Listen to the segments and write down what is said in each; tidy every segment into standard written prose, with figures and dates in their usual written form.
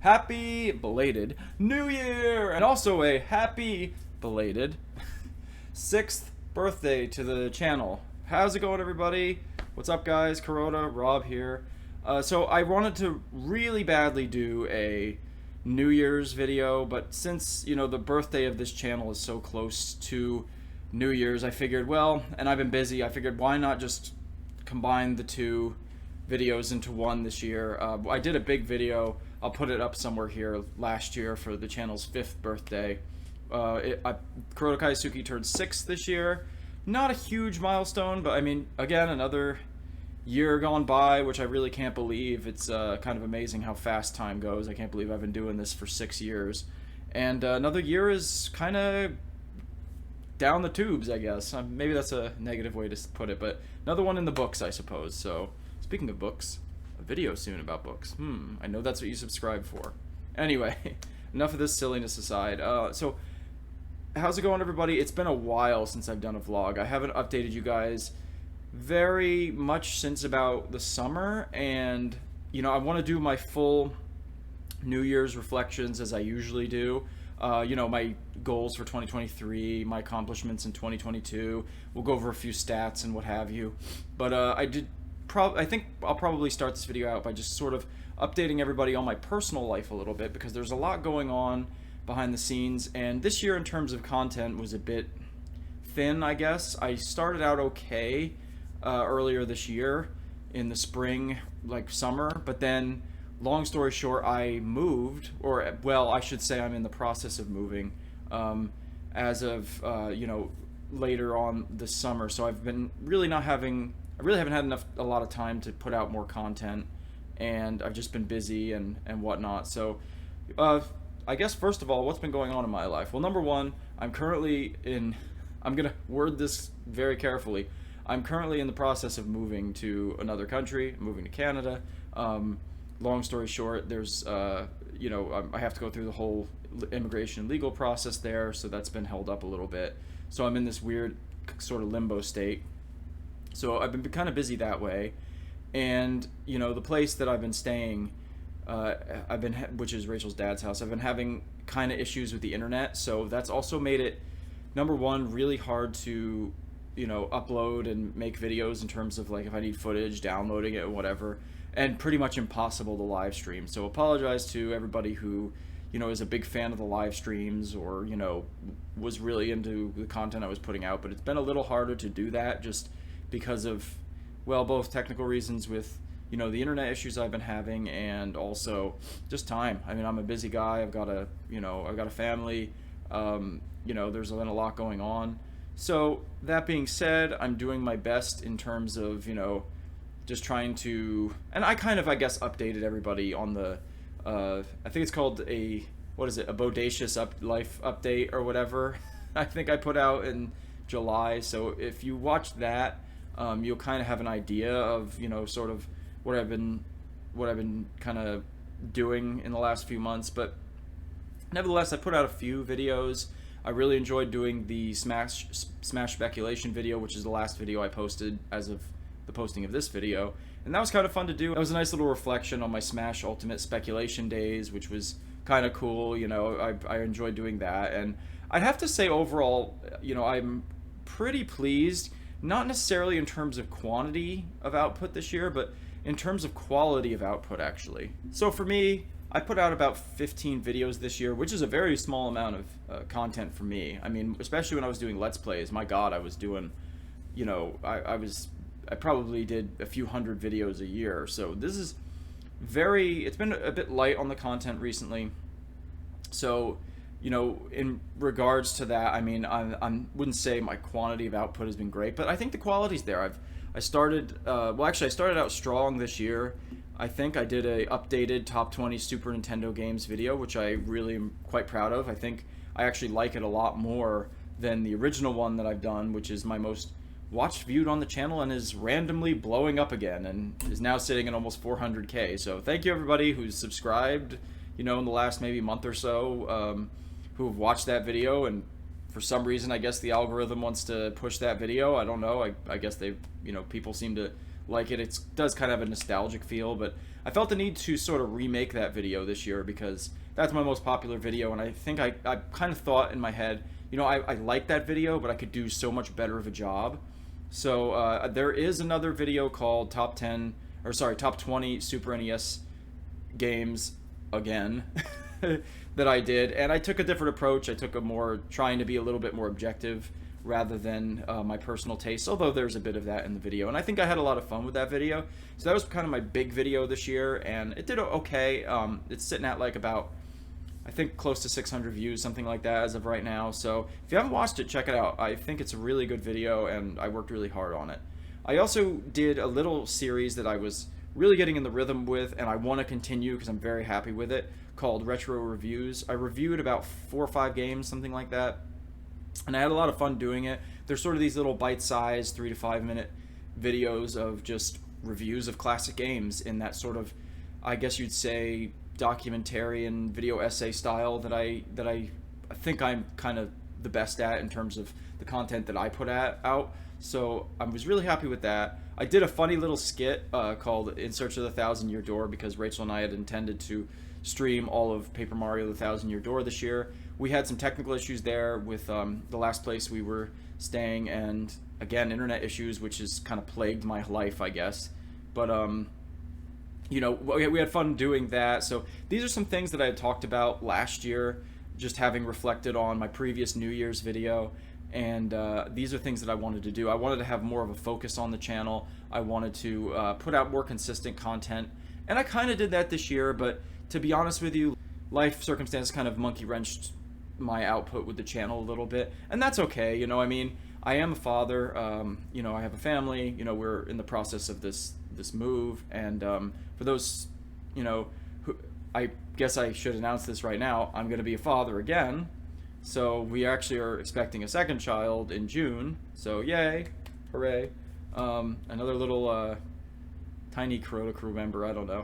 happy belated New Year, and also a happy belated 6th birthday to the channel. How's it going, everybody? What's up, guys? Corona, Rob here. So I wanted to really badly do a New Year's video, but since, the birthday of this channel is so close to New Year's, I figured, well, and I've been busy, I figured why not just combine the two videos into one this year. I did a big video, I'll put it up somewhere here, last year for the channel's 5th birthday. Kuroda Kaisuki turned 6 this year. Not a huge milestone, but I mean, again, another year gone by, which I really can't believe. It's kind of amazing how fast time goes. I can't believe I've been doing this for 6 years. And another year is kind of down the tubes, I guess. Maybe that's a negative way to put it, but another one in the books, I suppose. So, speaking of books, a video soon about books. I know that's what you subscribe for. Anyway, enough of this silliness aside. So, how's it going, everybody? It's been a while since I've done a vlog. I haven't updated you guys very much since about the summer, and I want to do my full New Year's reflections as I usually do. My goals for 2023, my accomplishments in 2022. We'll go over a few stats and what have you. But I think I'll probably start this video out by just sort of updating everybody on my personal life a little bit, because there's a lot going on behind the scenes, and this year in terms of content was a bit thin, I guess. I started out okay earlier this year in the spring, like summer, but then long story short, I moved, or well, I should say I'm in the process of moving as of later on this summer. So I've been really I really haven't had a lot of time to put out more content, and I've just been busy and whatnot. So I guess first of all, what's been going on in my life? Well, number one, I'm gonna word this very carefully. I'm currently in the process of moving to another country, moving to Canada. Long story short, there's, I have to go through the whole immigration and legal process there, so that's been held up a little bit. So I'm in this weird sort of limbo state. So I've been kind of busy that way. And, the place that I've been staying, which is Rachel's dad's house, I've been having kind of issues with the internet, so that's also made it, number one, really hard to upload and make videos in terms of like if I need footage, downloading it or whatever, and pretty much impossible to live stream. So apologize to everybody who is a big fan of the live streams, or was really into the content I was putting out, but it's been a little harder to do that just because of, well, both technical reasons with the internet issues I've been having, and also just time. I mean, I'm a busy guy. I've got a family. There's been a lot going on. So that being said, I'm doing my best in terms of, just trying to, and I kind of, I guess, updated everybody on the, I think it's called a bodacious life update or whatever. I think I put out in July. So if you watch that, you'll kind of have an idea of, sort of what I've been kind of doing in the last few months. But nevertheless, I put out a few videos. I really enjoyed doing the Smash speculation video, which is the last video I posted as of the posting of this video, and that was kind of fun to do. It was a nice little reflection on my Smash Ultimate speculation days, which was kind of cool. I enjoyed doing that, and I'd have to say overall, I'm pretty pleased, not necessarily in terms of quantity of output this year, but in terms of quality of output, actually. So for me, I put out about 15 videos this year, which is a very small amount of content for me. I mean, especially when I was doing Let's Plays, my God, I was doing, I probably did a few hundred videos a year. So this is it's been a bit light on the content recently. So, in regards to that, I mean, I wouldn't say my quantity of output has been great, but I think the quality's there. I started out strong this year. I think I did a updated top 20 Super Nintendo games video, which I really am quite proud of. I think I actually like it a lot more than the original one that I've done, which is my most watched, viewed on the channel, and is randomly blowing up again and is now sitting at almost 400K. So thank you, everybody who's subscribed, in the last maybe month or so, who have watched that video, and for some reason, I guess the algorithm wants to push that video. I don't know. I guess they, people seem to like it. It does kind of have a nostalgic feel, but I felt the need to sort of remake that video this year because that's my most popular video, and I think I kind of thought in my head, you know, I like that video, but I could do so much better of a job. So there is another video called Top 20 Super NES Games again that I did, and I took a different approach. I took a more trying to be a little bit more objective rather than my personal taste, although there's a bit of that in the video, and I think I had a lot of fun with that video. So that was kind of my big video this year, and it did okay. It's sitting at like about, I think, close to 600 views, something like that as of right now. So if you haven't watched it, check it out. I think it's a really good video, and I worked really hard on it. I also did a little series that I was really getting in the rhythm with, and I want to continue because I'm very happy with it, called Retro Reviews. I reviewed about 4 or 5 games, something like that, and I had a lot of fun doing it. There's sort of these little bite-sized 3 to 5 minute videos of just reviews of classic games in that sort of, I guess you'd say, documentarian video essay style that I think I'm kind of the best at in terms of the content that I put out. So I was really happy with that. I did a funny little skit called In Search of the Thousand Year Door because Rachel and I had intended to stream all of Paper Mario the Thousand Year Door this year. We had some technical issues there with the last place we were staying, and again, internet issues, which has kind of plagued my life, I guess. But you know, we had fun doing that. So these are some things that I had talked about last year, just having reflected on my previous New Year's video. And these are things that I wanted to do. I wanted to have more of a focus on the channel. I wanted to put out more consistent content. And I kind of did that this year, but to be honest with you, life circumstances kind of monkey wrenched my output with the channel a little bit. And that's okay, you know, I mean, I am a father, you know, I have a family, you know, we're in the process of this move, and for those, you know, who, I guess I should announce this right now, I'm going to be a father again. So we actually are expecting a second child in June, so yay, hooray. Another little tiny Kuroda crew member, I don't know.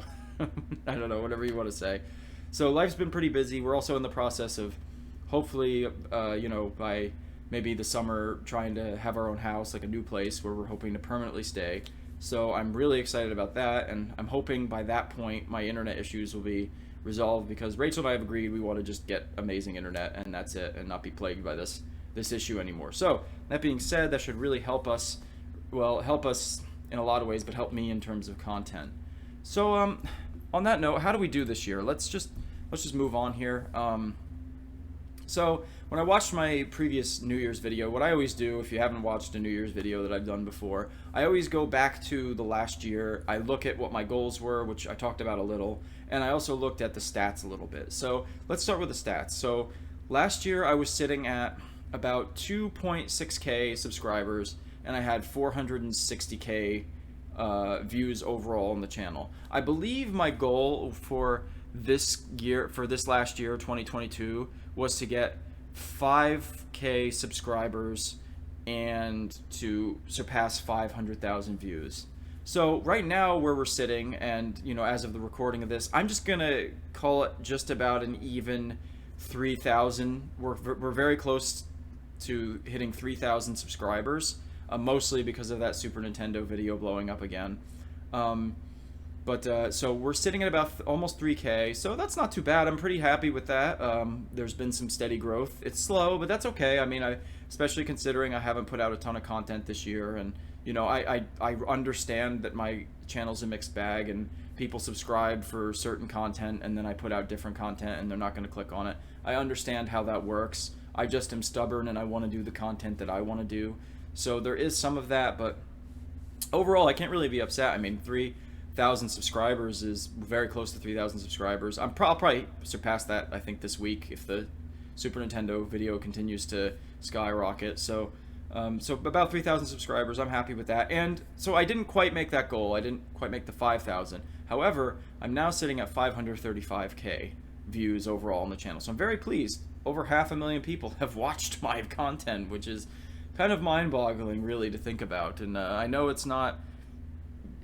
I don't know, whatever you want to say. So life's been pretty busy. We're also in the process of hopefully, you know, by maybe the summer, trying to have our own house, like a new place where we're hoping to permanently stay. So I'm really excited about that, and I'm hoping by that point my internet issues will be resolved, because Rachel and I have agreed we want to just get amazing internet, and that's it, and not be plagued by this issue anymore. So that being said, that should really help us, well, help us in a lot of ways, but help me in terms of content. So on that note, how do we do this year? Let's just move on here. So when I watched my previous New Year's video, what I always do, if you haven't watched a New Year's video that I've done before, I always go back to the last year. I look at what my goals were, which I talked about a little, and I also looked at the stats a little bit. So let's start with the stats. So last year I was sitting at about 2.6K subscribers, and I had 460K views overall on the channel. I believe my goal for this year, for this last year, 2022, was to get 5K subscribers and to surpass 500,000 views. So right now where we're sitting, and you know, as of the recording of this, I'm just gonna call it just about an even 3,000. We're very close to hitting 3,000 subscribers, mostly because of that Super Nintendo video blowing up again. So we're sitting at about almost 3K, so that's not too bad. I'm pretty happy with that. There's been some steady growth. It's slow, but that's okay. I mean, especially considering I haven't put out a ton of content this year, and you know, I understand that my channel's a mixed bag, and people subscribe for certain content, and then I put out different content, and they're not going to click on it. I understand how that works. I just am stubborn, and I want to do the content that I want to do. So there is some of that, but overall, I can't really be upset. I mean, 3,000 subscribers is very close to 3,000 subscribers. I'll probably surpass that, I think, this week if the Super Nintendo video continues to skyrocket. So about 3,000 subscribers, I'm happy with that. And so I didn't quite make that goal. I didn't quite make the 5,000. However, I'm now sitting at 535K views overall on the channel. So I'm very pleased. Over 500,000 people have watched my content, which is kind of mind-boggling, really, to think about. And I know it's not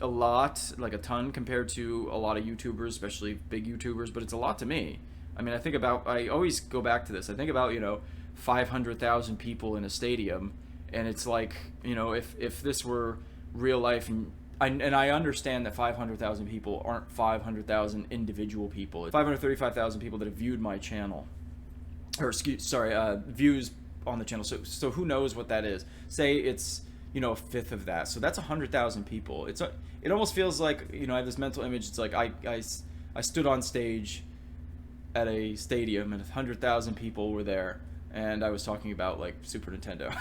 a lot, like a ton, compared to a lot of YouTubers, especially big YouTubers, but it's a lot to me. I mean, I always go back to this. I think about, you know, 500,000 people in a stadium, and it's like, you know, if this were real life, and I understand that 500,000 people aren't 500,000 individual people. It's 535,000 people that have viewed my channel, or views on the channel. So who knows what that is? Say it's, you know, a fifth of that. So that's 100,000 people. It almost feels like, you know, I have this mental image. It's like I stood on stage at a stadium and 100,000 people were there, and I was talking about like Super Nintendo.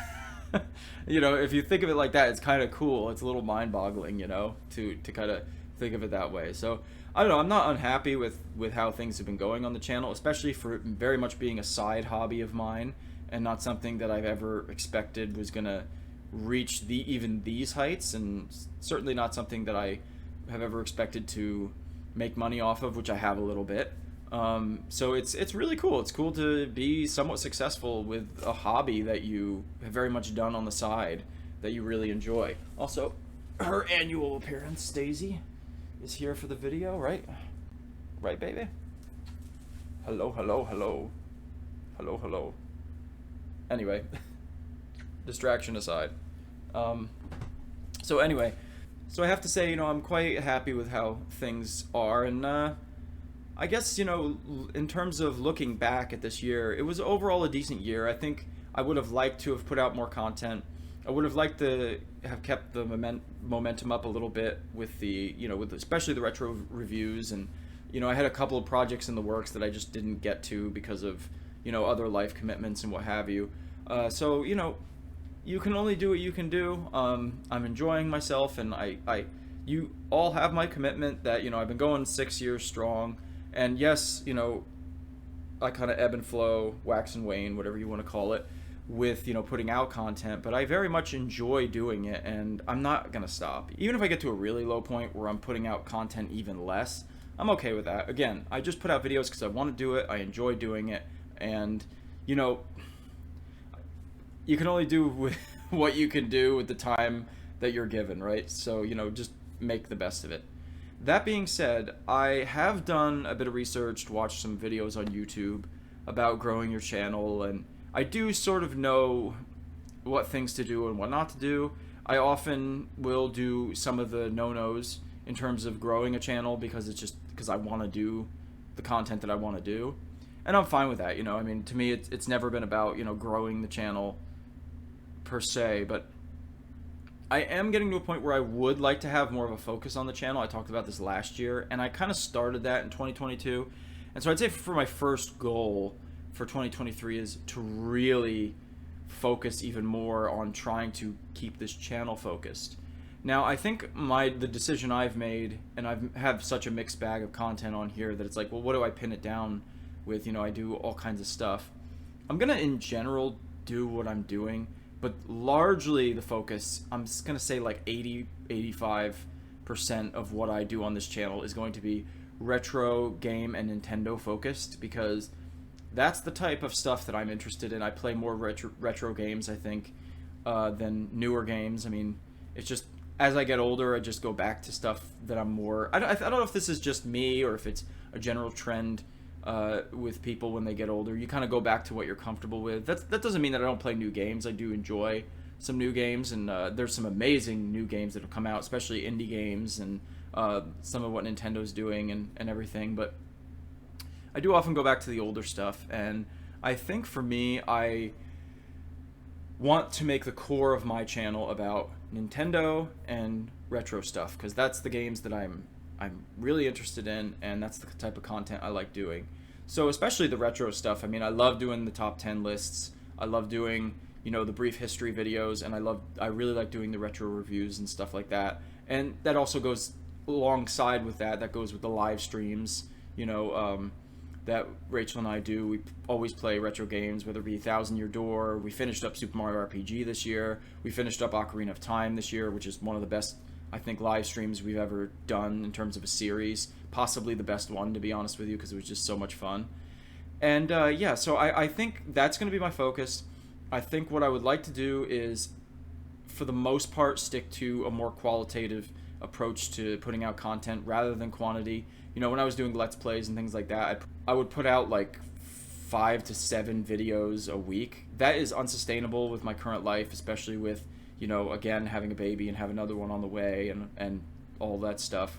You know, if you think of it like that, it's kind of cool. It's a little mind-boggling, you know, to kind of think of it that way. So I don't know. I'm not unhappy with how things have been going on the channel, especially for very much being a side hobby of mine and not something that I've ever expected was gonna reach even these heights, and certainly not something that I have ever expected to make money off of, which I have a little bit. So it's really cool. It's cool to be somewhat successful with a hobby that you have very much done on the side that you really enjoy. Also, her annual appearance, Daisy, is here for the video, right? Right, baby? Hello, hello, hello. Hello, hello. Anyway, distraction aside. So anyway, so I have to say, you know, I'm quite happy with how things are, and I guess, you know, in terms of looking back at this year, it was overall a decent year. I think I would have liked to have put out more content. I would have liked to have kept the momentum up a little bit with the, you know, with especially the retro reviews, and, you know, I had a couple of projects in the works that I just didn't get to because of, you know, other life commitments and what have you. So, you know, you can only do what you can do. I'm enjoying myself, and you all have my commitment that, you know, I've been going 6 years strong. And yes, you know, I kind of ebb and flow, wax and wane, whatever you want to call it, with, you know, putting out content, but I very much enjoy doing it, and I'm not going to stop. Even if I get to a really low point where I'm putting out content even less, I'm okay with that. Again, I just put out videos because I want to do it, I enjoy doing it, and, you know, you can only do with what you can do with the time that you're given, right? So, you know, just make the best of it. That being said, I have done a bit of research, watched some videos on YouTube about growing your channel, and I do sort of know what things to do and what not to do. I often will do some of the no-nos in terms of growing a channel because it's just because I want to do the content that I want to do. And I'm fine with that, you know. I mean, to me, it's never been about, you know, growing the channel per se, but I am getting to a point where I would like to have more of a focus on the channel. I talked about this last year, and I kind of started that in 2022. And so I'd say for my first goal for 2023 is to really focus even more on trying to keep this channel focused. Now, I think the decision I've made, and I have such a mixed bag of content on here that it's like, well, what do I pin it down with? You know, I do all kinds of stuff. I'm going to, in general, do what I'm doing. But largely the focus, I'm just going to say like 85% of what I do on this channel is going to be retro game and Nintendo focused, because that's the type of stuff that I'm interested in. I play more retro games, I think, than newer games. I mean, it's just, as I get older, I just go back to stuff that I'm more... I don't know if this is just me or if it's a general trend with people when they get older. You kind of go back to what you're comfortable with. That doesn't mean that I don't play new games. I do enjoy some new games, and there's some amazing new games that have come out, especially indie games and some of what Nintendo's doing and everything. But I do often go back to the older stuff, and I think for me, I want to make the core of my channel about Nintendo and retro stuff, because that's the games that I'm really interested in, and that's the type of content I like doing. So especially the retro stuff. I mean, I love doing the top 10 lists. I love doing, you know, the brief history videos, and I really like doing the retro reviews and stuff like that. And that also goes alongside with that. That goes with the live streams, you know, that Rachel and I do. We always play retro games, whether it be Thousand Year Door. We finished up Super Mario RPG this year. We finished up Ocarina of Time this year, which is one of the best, I think, live streams we've ever done in terms of a series. Possibly the best one, to be honest with you, because it was just so much fun. And yeah, so I think that's going to be my focus. I think what I would like to do is, for the most part, stick to a more qualitative approach to putting out content rather than quantity. You know, when I was doing Let's Plays and things like that, I would put out like 5 to 7 videos a week. That is unsustainable with my current life, especially with, you know, again, having a baby and have another one on the way, and all that stuff.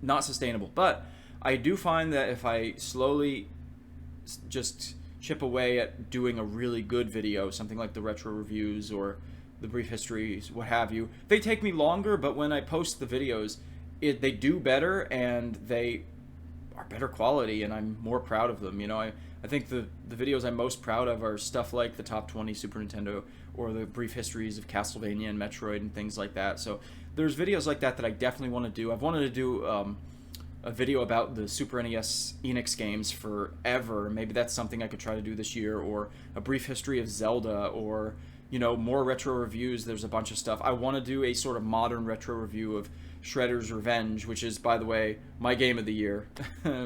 Not sustainable. But I do find that if I slowly just chip away at doing a really good video, something like the retro reviews or the brief histories, what have you, they take me longer, but when I post the videos, they do better, and they are better quality, and I'm more proud of them. You know, I think the videos I'm most proud of are stuff like the top 20 Super Nintendo, or the brief histories of Castlevania and Metroid and things like that. So there's videos like that that I definitely want to do. I've wanted to do a video about the Super NES Enix games forever. Maybe that's something I could try to do this year, or a brief history of Zelda, or, you know, more retro reviews. There's a bunch of stuff. I want to do a sort of modern retro review of Shredder's Revenge, which is, by the way, my game of the year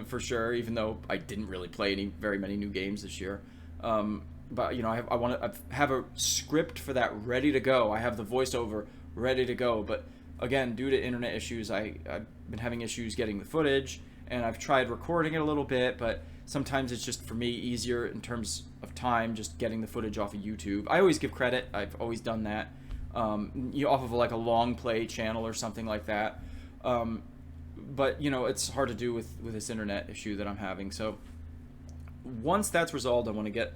for sure, even though I didn't really play very many new games this year. But, you know, I have a script for that ready to go. I have the voiceover ready to go, but again, due to internet issues, I've been having issues getting the footage, and I've tried recording it a little bit, but sometimes it's just, for me, easier in terms of time just getting the footage off of YouTube. I always give credit. I've always done that. Off of like a long play channel or something like that. But, you know, it's hard to do with this internet issue that I'm having. So once that's resolved, I want to get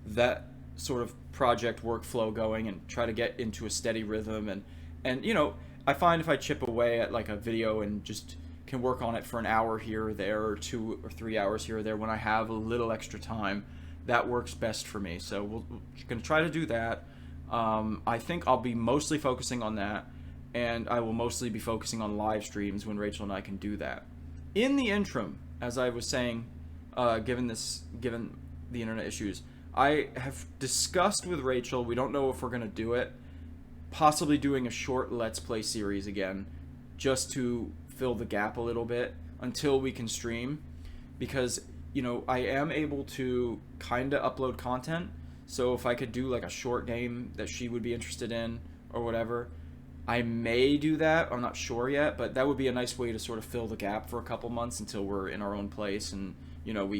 that sort of project workflow going and try to get into a steady rhythm. And you know, I find if I chip away at like a video and just can work on it for an hour here or there, or 2 or 3 hours here or there when I have a little extra time, that works best for me. So we're going to try to do that. I think I'll be mostly focusing on that, and I will mostly be focusing on live streams when Rachel and I can do that. In the interim, as I was saying, given the internet issues, I have discussed with Rachel, we don't know if we're going to do it, possibly doing a short Let's Play series again, just to fill the gap a little bit until we can stream, because, you know, I am able to kind of upload content. So if I could do like a short game that she would be interested in or whatever, I may do that. I'm not sure yet, but that would be a nice way to sort of fill the gap for a couple months until we're in our own place, and, you know,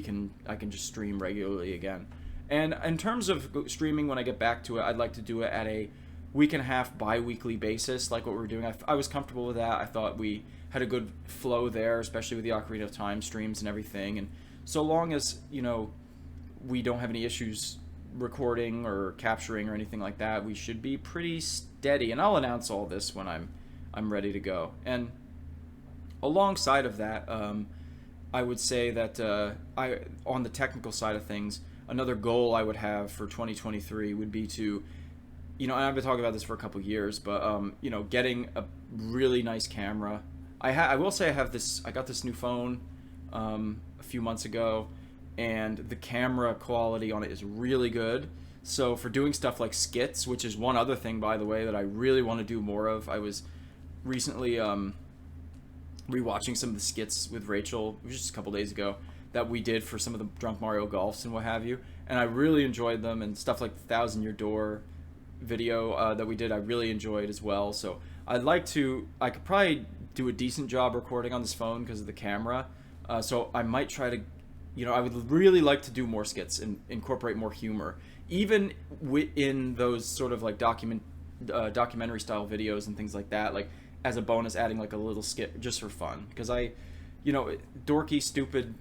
I can just stream regularly again. And in terms of streaming, when I get back to it, I'd like to do it at a week and a half bi-weekly basis, like what we're doing. I was comfortable with that. I thought we had a good flow there, especially with the Ocarina of Time streams and everything. And so long as, you know, we don't have any issues recording or capturing or anything like that, we should be pretty steady. And I'll announce all this when I'm ready to go. And alongside of that, I would say that on the technical side of things, another goal I would have for 2023 would be to, you know, and I've been talking about this for a couple years, but you know, getting a really nice camera. I will say I got this new phone a few months ago, and the camera quality on it is really good. So for doing stuff like skits, which is one other thing, by the way, that I really want to do more of. I was recently rewatching some of the skits with Rachel, it was just a couple days ago, that we did for some of the Drunk Mario Golfs and what have you, and I really enjoyed them. And stuff like the 1,000 Year Door video that we did, I really enjoyed as well. So I could probably do a decent job recording on this phone because of the camera. So I might try to, you know, I would really like to do more skits and incorporate more humor, even in those sort of like documentary style videos and things like that, like as a bonus, adding like a little skit just for fun, because you know, dorky, stupid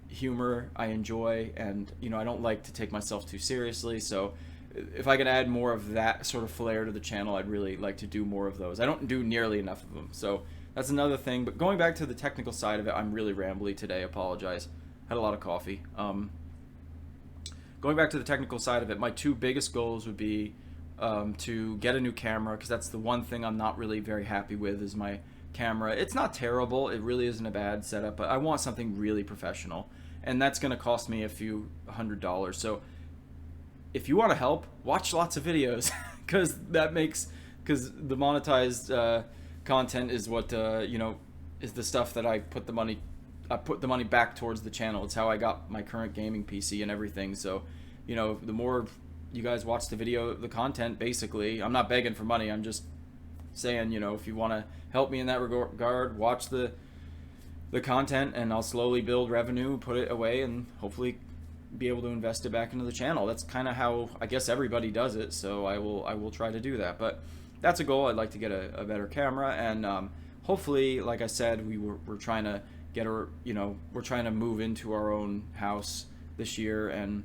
humor I enjoy, and, you know, I don't like to take myself too seriously. So if I could add more of that sort of flair to the channel, I'd really like to do more of those. I don't do nearly enough of them, so that's another thing. But going back to the technical side of it, I'm really rambly today. Apologize. Had a lot of coffee. Going back to the technical side of it, my two biggest goals would be to get a new camera, because that's the one thing I'm not really very happy with, is my camera. It's not terrible, it really isn't a bad setup, but I want something really professional, and that's going to cost me a few $100. So if you want to help, watch lots of videos, because the monetized content is what you know, is the stuff that I put the money back towards the channel. It's how I got my current gaming PC and everything. So, you know, the more you guys watch the content, basically, I'm not begging for money, I'm just saying, you know, if you want to help me in that regard, watch the content, and I'll slowly build revenue, put it away, and hopefully be able to invest it back into the channel. That's kind of how I guess everybody does it, so I will try to do that. But that's a goal. I'd like to get a better camera, and hopefully, like I said, we're trying to get we're trying to move into our own house this year, and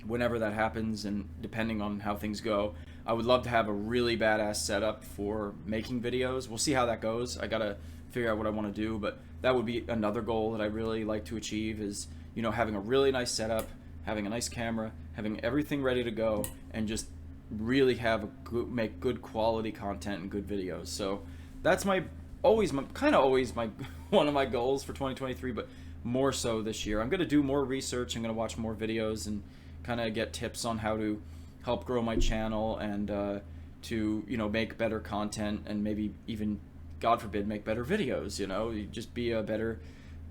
whenever that happens, and depending on how things go, I would love to have a really badass setup for making videos. We'll see how that goes. I gotta figure out what I want to do, but that would be another goal that I really like to achieve, is having a really nice setup, having a nice camera, having everything ready to go, and just really make good quality content and good videos. So that's always my one of my goals for 2023, but more so this year. I'm going to do more research. I'm going to watch more videos and kind of get tips on how to help grow my channel, and to make better content, and maybe even, God forbid, make better videos. You just be a better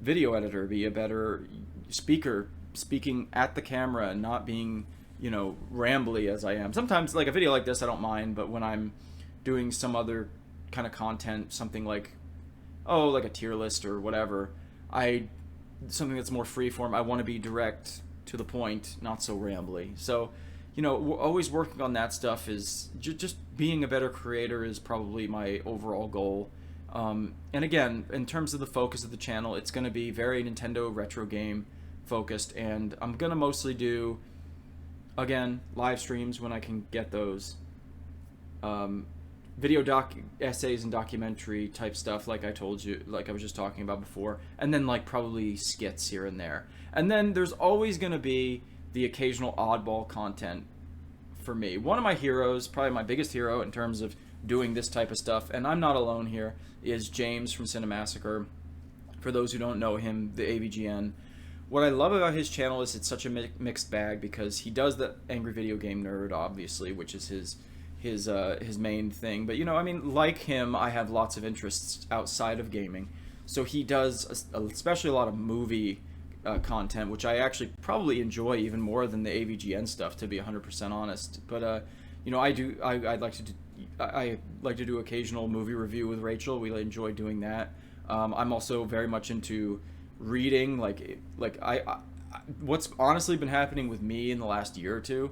video editor, be a better speaker, speaking at the camera and not being rambly as I am. Sometimes, like a video like this, I don't mind, but when I'm doing some other kind of content, something like like a tier list or whatever, something that's more freeform, I want to be direct to the point, not so rambly. So we're always working on that stuff. Is just being a better creator is probably my overall goal. And again, in terms of the focus of the channel, it's going to be very Nintendo retro game focused, and I'm going to mostly do, again, live streams when I can get those, video essays and documentary type stuff, like I told you, like I was just talking about before, and then like probably skits here and there. And then there's always going to be the occasional oddball content for me. One of my heroes, probably my biggest hero in terms of doing this type of stuff, and I'm not alone here, is James from Cinemassacre. For those who don't know him, the AVGN. What I love about his channel is it's such a mixed bag, because he does the Angry Video Game Nerd, obviously, which is his main thing. But like him, I have lots of interests outside of gaming. So he does especially a lot of movie content, which I actually probably enjoy even more than the AVGN stuff, to be 100% honest. But I like to do occasional movie review with Rachel. We enjoy doing that. I'm also very much into reading. What's honestly been happening with me in the last year or two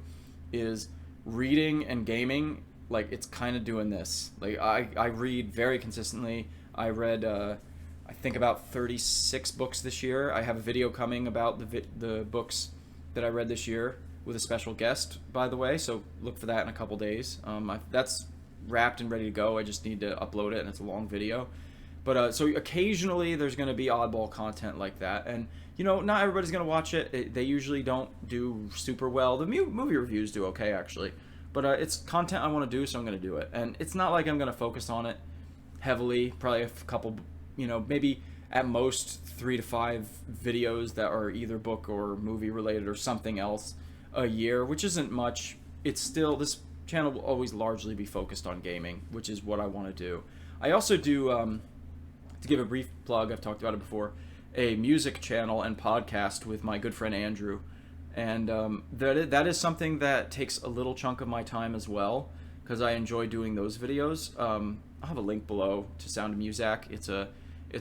is reading and gaming. Like, it's kind of doing this. Like, I read very consistently. I read I think about 36 books this year. I have a video coming about the books that I read this year with a special guest, by the way, so look for that in a couple days. That's wrapped and ready to go. I just need to upload it, and it's a long video. But so occasionally there's going to be oddball content like that, and not everybody's going to watch it. They usually don't do super well. The movie reviews do okay, actually, but it's content I want to do, so I'm going to do it. And it's not like I'm going to focus on it heavily. Probably a couple, maybe at most 3 to 5 videos that are either book or movie related or something else a year, which isn't much. It's still, this channel will always largely be focused on gaming, which is what I want to do. I also do, to give a brief plug, I've talked about it before, a music channel and podcast with my good friend Andrew. And that is something that takes a little chunk of my time as well, because I enjoy doing those videos. I'll have a link below to Sound of Muzak. It's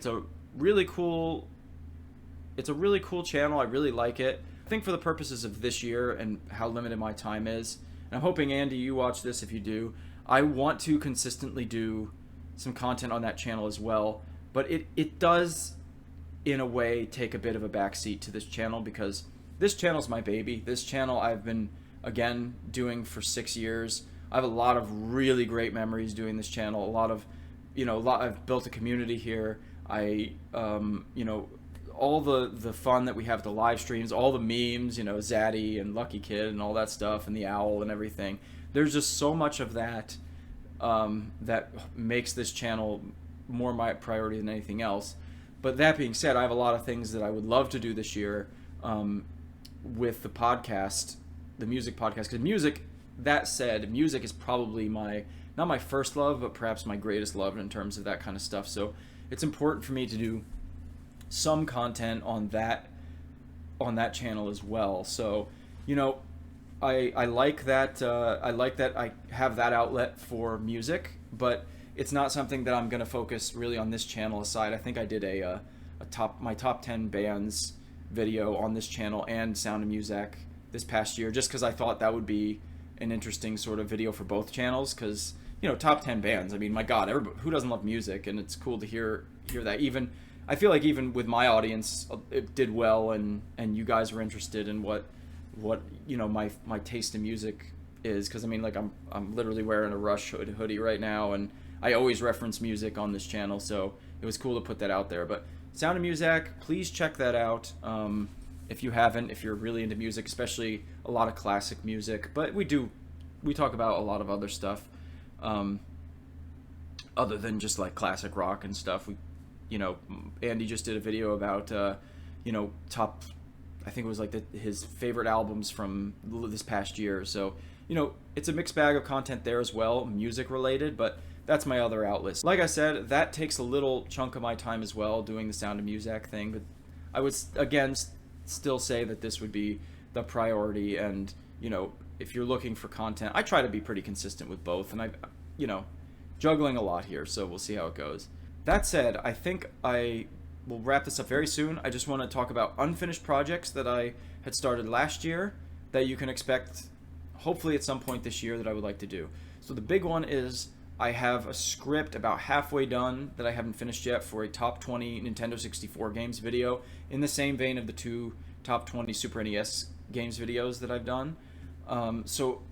a really cool channel. I really like it. I think for the purposes of this year and how limited my time is, and I'm hoping, Andy, you watch this. If you do, I want to consistently do some content on that channel as well. But it does, in a way, take a bit of a backseat to this channel, because this channel's my baby. This channel I've been, again, doing for 6 years. I have a lot of really great memories doing this channel. I've built a community here. All the fun that we have at the live streams, all the memes, Zaddy and Lucky Kid and all that stuff, and the owl and everything. There's just so much of that that makes this channel more my priority than anything else. But that being said, I have a lot of things that I would love to do this year with the podcast, the music podcast. Because music is probably not my first love, but perhaps my greatest love in terms of that kind of stuff. So it's important for me to do some content on that channel as well. So I like that I have that outlet for music, but it's not something that I'm going to focus really on this channel aside. I think I did my top 10 bands video on this channel and Sound of Muzak this past year, just because I thought that would be an interesting sort of video for both channels, because top 10 bands. I mean, my God, everybody, who doesn't love music? And it's cool to hear that. Even I feel like even with my audience, it did well, and you guys were interested in what my taste in music is. Because I mean, like I'm literally wearing a Rush hoodie right now, and I always reference music on this channel, so it was cool to put that out there. But Sound of Music, please check that out. If you haven't, if you're really into music, especially a lot of classic music, but we talk about a lot of other stuff, other than just like classic rock and stuff. Andy just did a video about, top, I think it was like his favorite albums from this past year. So, it's a mixed bag of content there as well, music related, but that's my other outlet. Like I said, that takes a little chunk of my time as well, doing the Sound of Music thing, but I would, again, still say that this would be the priority. And if you're looking for content, I try to be pretty consistent with both, and juggling a lot here, so we'll see how it goes. That said, I think I will wrap this up very soon. I just want to talk about unfinished projects that I had started last year that you can expect hopefully at some point this year that I would like to do. So the big one is I have a script about halfway done that I haven't finished yet for a top 20 Nintendo 64 games video, in the same vein of the 2 top 20 Super NES games videos that I've done. So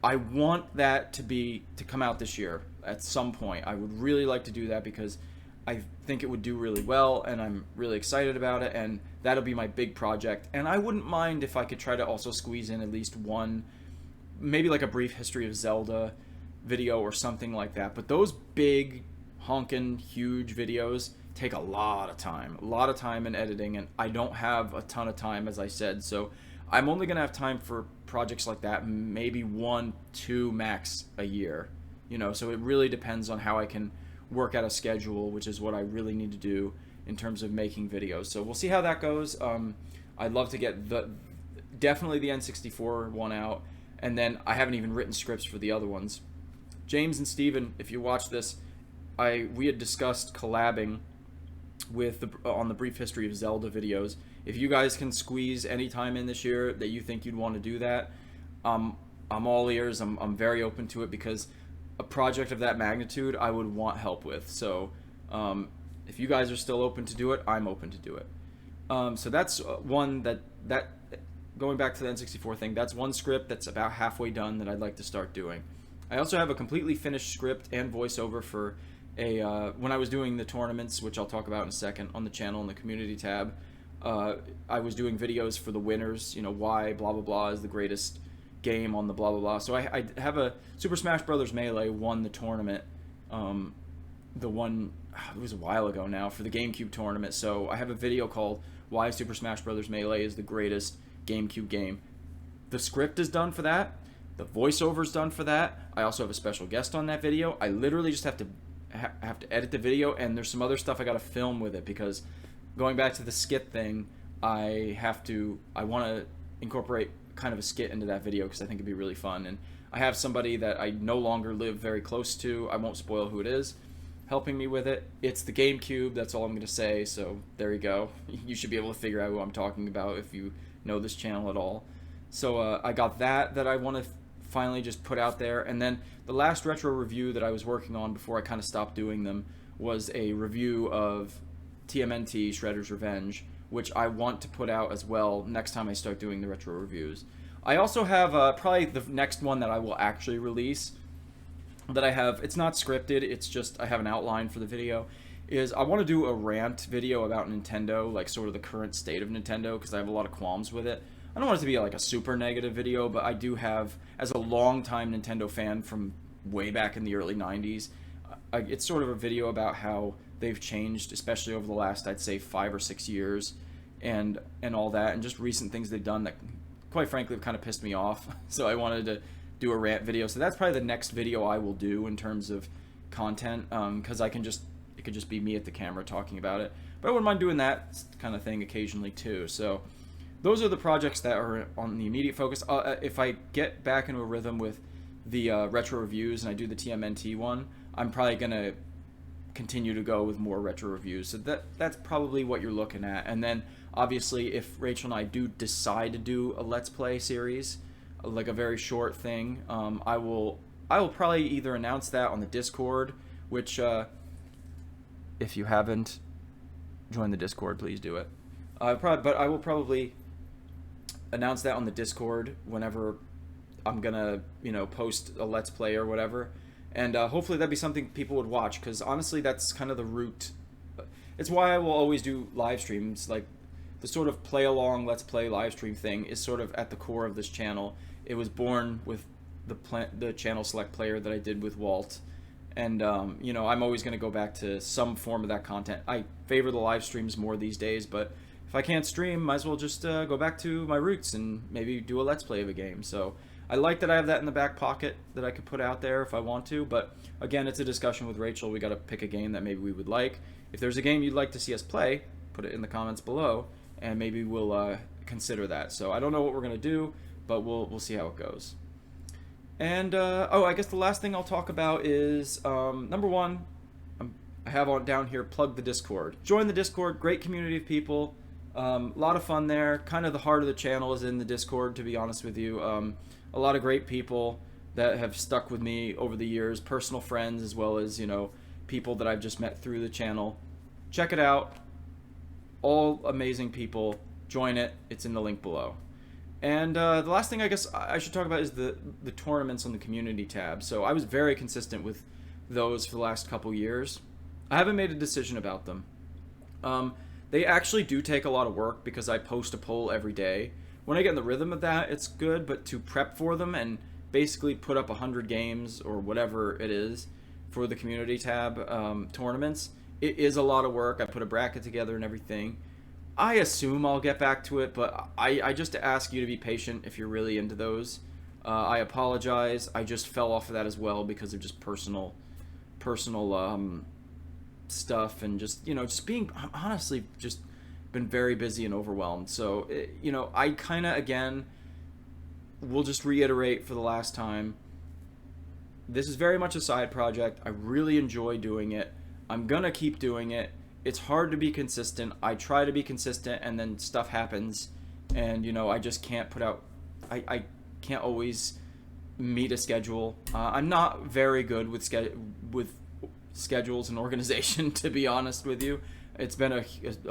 I want that to come out this year at some point. I would really like to do that because I think it would do really well, and I'm really excited about it, and that'll be my big project. And I wouldn't mind if I could try to also squeeze in at least one, maybe like a brief history of Zelda video or something like that. But those big honkin' huge videos take a lot of time in editing, and I don't have a ton of time, as I said, so I'm only gonna have time for projects like that, maybe 1, 2 max a year, so it really depends on how I can work out a schedule, which is what I really need to do in terms of making videos. So we'll see how that goes. I'd love to get definitely the N64 one out, and then I haven't even written scripts for the other ones. James and Steven, if you watch this, we had discussed collabing on the brief history of Zelda videos. If you guys can squeeze any time in this year that you think you'd want to do that, I'm all ears. I'm very open to it, because a project of that magnitude I would want help with. So if you guys are still open to do it, I'm open to do it. So that's one that going back to the N64 thing, that's one script that's about halfway done that I'd like to start doing. I also have a completely finished script and voiceover for when I was doing the tournaments, which I'll talk about in a second, on the channel in the community tab. I was doing videos for the winners, why blah blah blah is the greatest game on the blah blah blah. So I have a Super Smash Bros. Melee won the tournament, the one, it was a while ago now, for the GameCube tournament. So I have a video called Why Super Smash Bros. Melee is the greatest GameCube game. The script is done for that. The voiceover's done for that. I also have a special guest on that video. I literally just have to edit the video, and there's some other stuff I got to film with it, because going back to the skit thing, I want to incorporate kind of a skit into that video, because I think it'd be really fun. And I have somebody that I no longer live very close to, I won't spoil who it is, helping me with it. It's the GameCube, that's all I'm going to say, so there you go. You should be able to figure out who I'm talking about if you know this channel at all. So I got that I want to finally just put out there. And then the last retro review that I was working on before I kind of stopped doing them was a review of TMNT Shredder's Revenge, which I want to put out as well next time I start doing the retro reviews. I also have probably the next one that I will actually release that I have, it's not scripted, it's just I have an outline for the video, is I want to do a rant video about Nintendo, like sort of the current state of Nintendo, because I have a lot of qualms with it. I don't want it to be like a super negative video, but I do have, as a longtime Nintendo fan from way back in the early 90s, it's sort of a video about how they've changed, especially over the last, I'd say, 5 or 6 years, and all that, and just recent things they've done that, quite frankly, have kind of pissed me off. So I wanted to do a rant video. So that's probably the next video I will do in terms of content, because it could just be me at the camera talking about it. But I wouldn't mind doing that kind of thing occasionally too. So those are the projects that are on the immediate focus. If I get back into a rhythm with the retro reviews and I do the TMNT one, I'm probably gonna continue to go with more retro reviews. So that's probably what you're looking at. And then obviously, if Rachel and I do decide to do a Let's Play series, like a very short thing, I will I will probably either announce that on the Discord, which if you haven't joined the Discord, please do it. But I will probably announce that on the Discord whenever I'm gonna, post a Let's Play or whatever. And hopefully that'd be something people would watch, because honestly, that's kind of the root. It's why I will always do live streams. Like, the sort of play along, Let's Play live stream thing is sort of at the core of this channel. It was born with the channel select player that I did with Walt. And, I'm always going to go back to some form of that content. I favor the live streams more these days, but if I can't stream, might as well just go back to my roots and maybe do a Let's Play of a game. So I like that I have that in the back pocket that I could put out there if I want to. But again, it's a discussion with Rachel. We got to pick a game that maybe we would like. If there's a game you'd like to see us play, put it in the comments below, and maybe we'll consider that. So I don't know what we're going to do, but we'll see how it goes. And, I guess the last thing I'll talk about is, number one, I have on down here, plug the Discord. Join the Discord, great community of people, a lot of fun there. Kind of the heart of the channel is in the Discord, to be honest with you. A lot of great people that have stuck with me over the years, personal friends as well as, people that I've just met through the channel. Check it out. All amazing people. Join it. It's in the link below. And the last thing I guess I should talk about is the tournaments on the community tab. So I was very consistent with those for the last couple years. I haven't made a decision about them. They actually do take a lot of work because I post a poll every day. When I get in the rhythm of that, it's good, but to prep for them and basically put up 100 games or whatever it is for the community tab tournaments, it is a lot of work. I put a bracket together and everything. I assume I'll get back to it, but I just ask you to be patient if you're really into those. I apologize. I just fell off of that as well because of just personal stuff and just being honestly just been very busy and overwhelmed. So I kind of again will just reiterate for the last time. This is very much a side project. I really enjoy doing it. I'm gonna keep doing it. It's hard to be consistent. I try to be consistent, and then stuff happens, and I just can't put out. I can't always meet a schedule. I'm not very good with schedules and organization, to be honest with you. It's been a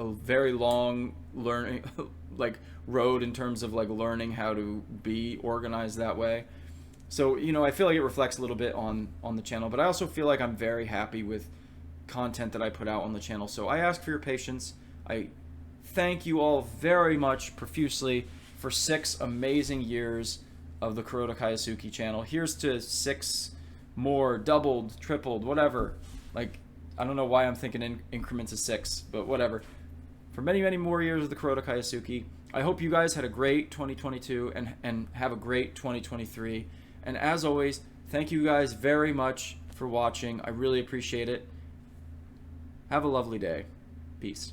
very long learning road in terms of learning how to be organized that way. So I feel like it reflects a little bit on the channel, but I also feel like I'm very happy with content that I put out on the channel. So I ask for your patience. I thank you all very much profusely for 6 amazing years of the Kuroda Kaisuki channel. Here's to 6 more, doubled, tripled, whatever. I don't know why I'm thinking in increments of 6, but whatever. For many, many more years of the Kuroda Kaisuki. I hope you guys had a great 2022 and have a great 2023. And as always, thank you guys very much for watching. I really appreciate it. Have a lovely day. Peace.